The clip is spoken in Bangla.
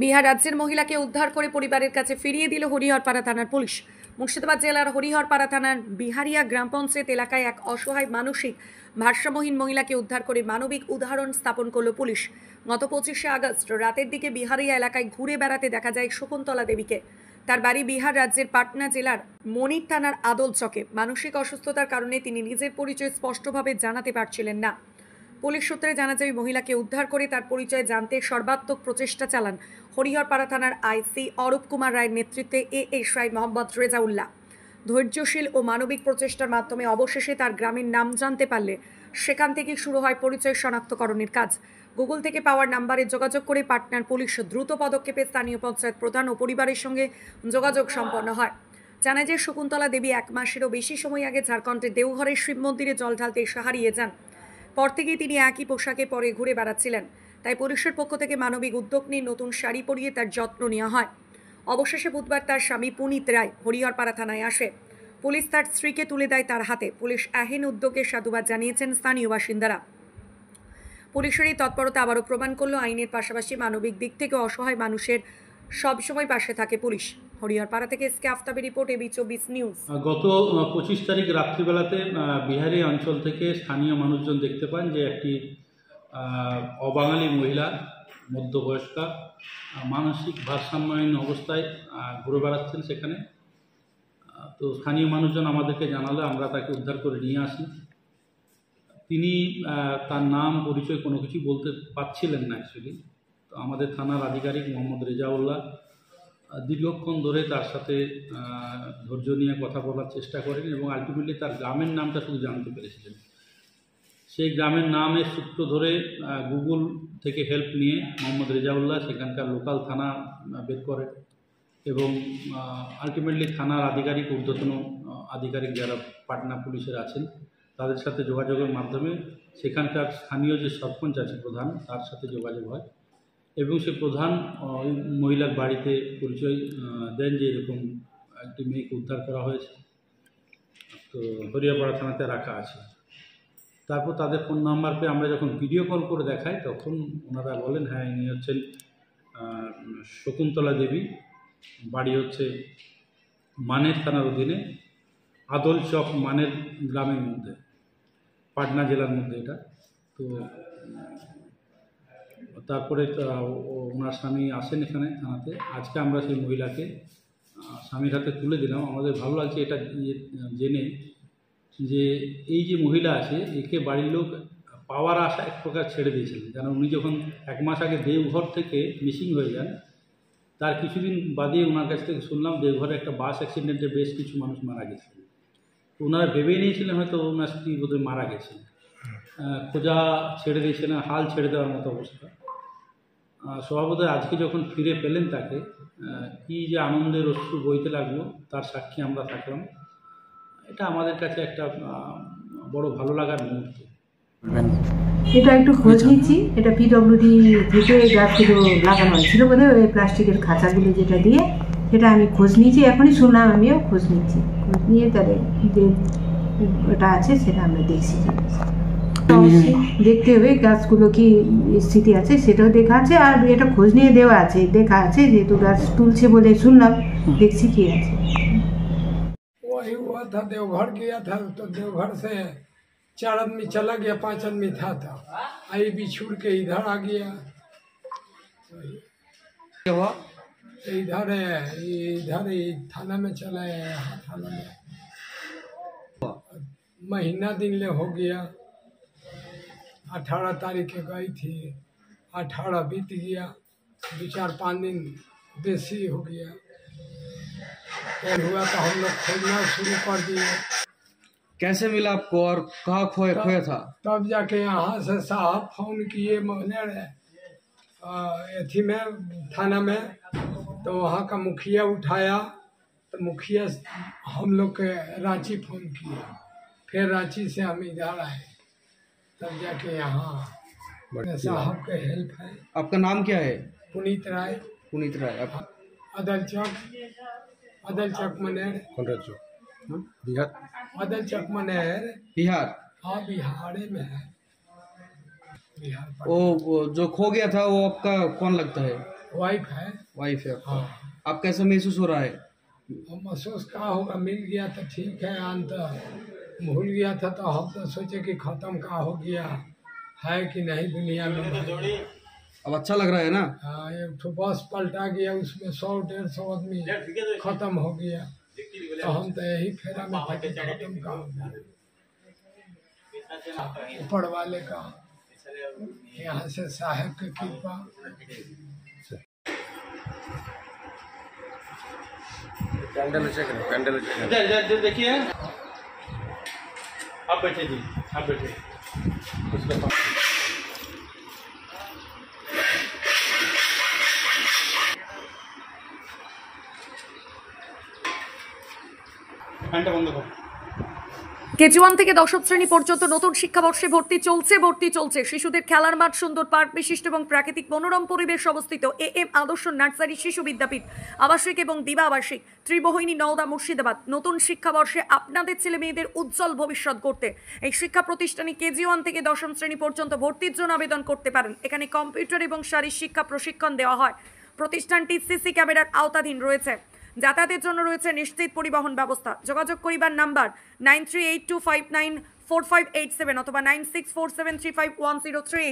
বিহার রাজ্যের মহিলাকে উদ্ধার করে পরিবারের কাছে ফিরিয়ে দিল হরিহরপাড়া থানার পুলিশ। মুর্শিদাবাদ জেলার হরিহরপাড়া থানার বিহারিয়া গ্রাম পঞ্চায়েত এলাকায় এক অসহায় মানসিক ভারসাম্যহীন মহিলাকে উদ্ধার করে মানবিক উদাহরণ স্থাপন করল পুলিশ। গত 25শে আগস্ট রাতের দিকে বিহারিয়া এলাকায় ঘুরে বেড়াতে দেখা যায় শকুন্তলা দেবীকে। তার বাড়ি বিহার রাজ্যের পাটনা জেলার মনির থানার আদল চকে। মানসিক অসুস্থতার কারণে তিনি নিজের পরিচয় স্পষ্টভাবে জানাতে পারছিলেন না। পুলিশ সূত্রে জানা যায়, মহিলাকে উদ্ধার করে তার পরিচয় জানতে সর্বাত্মক প্রচেষ্টা চালান হরিহরপাড়া থানার আইসি অরূপ কুমার রায়ের নেতৃত্বে এএসআই মোহাম্মদ রেজাউল্লাহ। ধৈর্যশীল ও মানবিক প্রচেষ্টার মাধ্যমে অবশেষে তার গ্রামের নাম জানতে পারলে সেখান থেকে শুরু হয় পরিচয় শনাক্তকরণের কাজ। গুগল থেকে পাওয়ার নাম্বারে যোগাযোগ করে পাটনার পুলিশ দ্রুত পদক্ষেপে স্থানীয় পঞ্চায়েত প্রধান ও পরিবারের সঙ্গে যোগাযোগ সম্পন্ন হয়। জানা যায়, শকুন্তলা দেবী 1 মাসেরও বেশি সময় আগে ঝাড়খণ্ডের দেওঘরের শিব মন্দিরে জল ঢালতে এসে হারিয়ে যান। পর থেকেই তিনি একই পোশাকে পরে ঘুরে বেড়াচ্ছিলেন। তাই পুলিশের পক্ষ থেকে মানবিক উদ্যোগ নিয়ে নতুন শাড়ি পরিয়ে তার যত্ন নেওয়া হয়। অবশেষে বুধবার তার স্বামী পুনিত রায় হরিহরপাড়া থানায় আসে। পুলিশ তার স্ত্রীকে তুলে দেয় তার হাতে। পুলিশ এহেন উদ্যোগে সাধুবাদ জানিয়েছেন স্থানীয় বাসিন্দারা। পুলিশের এই তৎপরতা আবারও প্রমাণ করল, আইনের পাশাপাশি মানবিক দিক থেকে অসহায় মানুষের সবসময় পাশে থাকে পুলিশ। হরিহরপাড়া থেকে এসকে আফতাবের রিপোর্ট, এবি 24 নিউজ। গত 25 তারিখ রাত্রিবেলাতে বিহারি অঞ্চল থেকে স্থানীয় মানুষজন দেখতে পান যে একটি অবাঙালি মহিলা মধ্যবয়স্কা মানসিক ভারসাম্যহীন অবস্থায় ঘুরে বেড়াচ্ছেন সেখানে। তো স্থানীয় মানুষজন আমাদেরকে জানালে আমরা তাকে উদ্ধার করে নিয়ে আসি। তিনি তার নাম পরিচয় কোনো কিছু বলতে পারছিলেন না অ্যাকচুয়ালি। তো আমাদের থানার আধিকারিক মোহাম্মদ রেজাউল্লাহ দীর্ঘক্ষণ ধরে তার সাথে ধৈর্য নিয়ে কথা বলার চেষ্টা করেন এবং আলটিমেটলি তার গ্রামের নামটা শুধু জানতে পেরেছিলেন। সেই গ্রামের নামের সূত্র ধরে গুগল থেকে হেল্প নিয়ে মোহাম্মদ রেজাউল্লাহ সেখানকার লোকাল থানা বের করেন এবং আলটিমেটলি থানার আধিকারিক, ঊর্ধ্বতন আধিকারিক যারা পাটনা পুলিশের আছেন তাদের সাথে যোগাযোগের মাধ্যমে সেখানকার স্থানীয় যে সরপঞ্চ আছে প্রধান, তার সাথে যোগাযোগ হয় এবং সে প্রধান ওই মহিলার বাড়িতে পরিচয় দেন যে এরকম একটি মেয়েকে উদ্ধার করা হয়েছে, তো হরিহরপাড়া থানাতে রাখা আছে। তারপর তাদের ফোন নাম্বার পেয়ে আমরা যখন ভিডিও কল করে দেখাই তখন ওনারা বলেন, হ্যাঁ ইনি হচ্ছেন শকুন্তলা দেবী, বাড়ি হচ্ছে মানের থানার অধীনে আদল চক মানের গ্রামের মধ্যে, পাটনা জেলার মধ্যে এটা। তো তারপরে ওনার স্বামী আসেন এখানে থানাতে। আজকে আমরা সেই মহিলাকে স্বামীর হাতে তুলে দিলাম। আমাদের ভালো লাগছে এটা জেনে যে এই যে মহিলা আছে একে বাড়ির লোক পাওয়ার আশা এক প্রকার ছেড়ে দিয়েছিলেন, কারণ উনি যখন 1 মাস আগে দেওঘর থেকে মিসিং হয়ে যান, তার কিছুদিন বাদে ওনার কাছ থেকে শুনলাম দেওঘরে একটা বাস অ্যাক্সিডেন্টে বেশ কিছু মানুষ মারা গেছিলেন। ওনারা ভেবেই নিয়েছিলেন হয়তো ওনার স্ত্রী বোধহয় মারা গেছেন। খোঁজা ছেড়ে দিয়েছিলেন, হাল ছেড়ে দেওয়ার মতো অবস্থা। স্বভাবতই আজকে যখন ফিরে পেলেন তাকে, কী যে আনন্দের অশ্রু বইতে লাগলো তার সাক্ষী আমরা থাকলাম। এটা আমাদের কাছে একটা বড় ভালো লাগার মুহূর্ত। এটা একটু খোঁজ নিচ্ছি, এটা পিডব্লিউডি থেকে গাছগুলো লাগানো হয়েছিল বোধহয়, ওই প্লাস্টিকের খাঁচাগুলো যেটা দিয়ে, সেটা আমি খোঁজ নিয়েছি। এখনই শুনলাম, আমিও খোঁজ নিচ্ছি। খোঁজ নিয়ে তাহলে যে ওটা আছে সেটা আমরা দেখছি। দেখতে হবে গাছগুলো কি স্থিতি আছে সেটাও দেখা আছে, আর এটা খোঁজ নিয়ে দেওয়া আছে, দেখা আছে, যেহেতু গাছ তুলছে বলে শুনলাম, দেখছি কি আছে। वही हुआ था, देवघर गया था तो देवघर से 4 आदमी चला गया, 5 आदमी था आई भी छूट के इधर आ गया। इधर थाना में चला है, थाना में महीना दिन ले हो गया। 18 तारीख के गई थी, 18 बीत गया, 2-4-5 दिन बेसी हो गया। फिर हुआ तो हम लोग खोजना शुरू कर दिए। कैसे मिला आपको और कहाँ खोया था? तब जाके यहाँ से साहब फोन किए एथी में थाना में, तो वहाँ का मुखिया उठाया, तो मुखिया हम लोग के रांची फोन किया, फिर रांची से हम इधर आए, तब जाके यहाँ साहब के हेल्प है। आपका नाम क्या है? पुनीत राय। पुनीत राय। आप अदल चौक मनेर। कौन राज्य? बिहार। अदल चौक मनेर बिहार। हाँ, बिहार में है। बिहार वो जो खो गया था वो आपका कौन लगता है? वाइफ है। वाइफ है। हाँ। आप कैसा महसूस हो रहा है? और महसूस कहाँ होगा, मिल गया तो ठीक है, अंत भूल गया था तो हम तो सोचे कि खत्म कहाँ हो गया है कि नहीं दुनिया में। अब अच्छा लग रहा है ना? हाँ, एक तो बस पलटा गया, उसमें 100-150 आदमी खत्म हो गया, तो हम तो यही फेरा में थे कि खत्म कहाँ हो गया। ऊपर वाले का यहाँ से साहेब की कृपा। देखिए आप बैठे जी, आप बैठे उसके पास। ফ্যানটা বন্ধ কর। কেজি 1 থেকে দশম শ্রেণী পর্যন্ত নতুন শিক্ষাবর্ষে ভর্তি চলছে। শিশুদের খেলার মাঠ, সুন্দর পার্ক বিশিষ্ট এবং প্রাকৃতিক মনোরম পরিবেশ অবস্থিত AM আদর্শ নার্সারি শিশু বিদ্যাপীঠ আবাসিক এবং দিবা আবাসিক ত্রিমোহিনী নওদা মুর্শিদাবাদ। নতুন শিক্ষাবর্ষে আপনাদের ছেলে মেয়েদের উজ্জ্বল ভবিষ্যৎ গড়তে এই শিক্ষা প্রতিষ্ঠানে কেজি 1 থেকে দশম শ্রেণী পর্যন্ত ভর্তির জন্য আবেদন করতে পারেন। এখানে কম্পিউটার এবং শারীরিক শিক্ষা প্রশিক্ষণ দেওয়া হয়। প্রতিষ্ঠানটি সিসি ক্যামেরার আওতাধীন রয়েছে। যাতায়াতের জন্য রয়েছে নিশ্চিত পরিবহন ব্যবস্থা। যোগাযোগ করিবার নাম্বার 9382594587 অথবা 9647351038।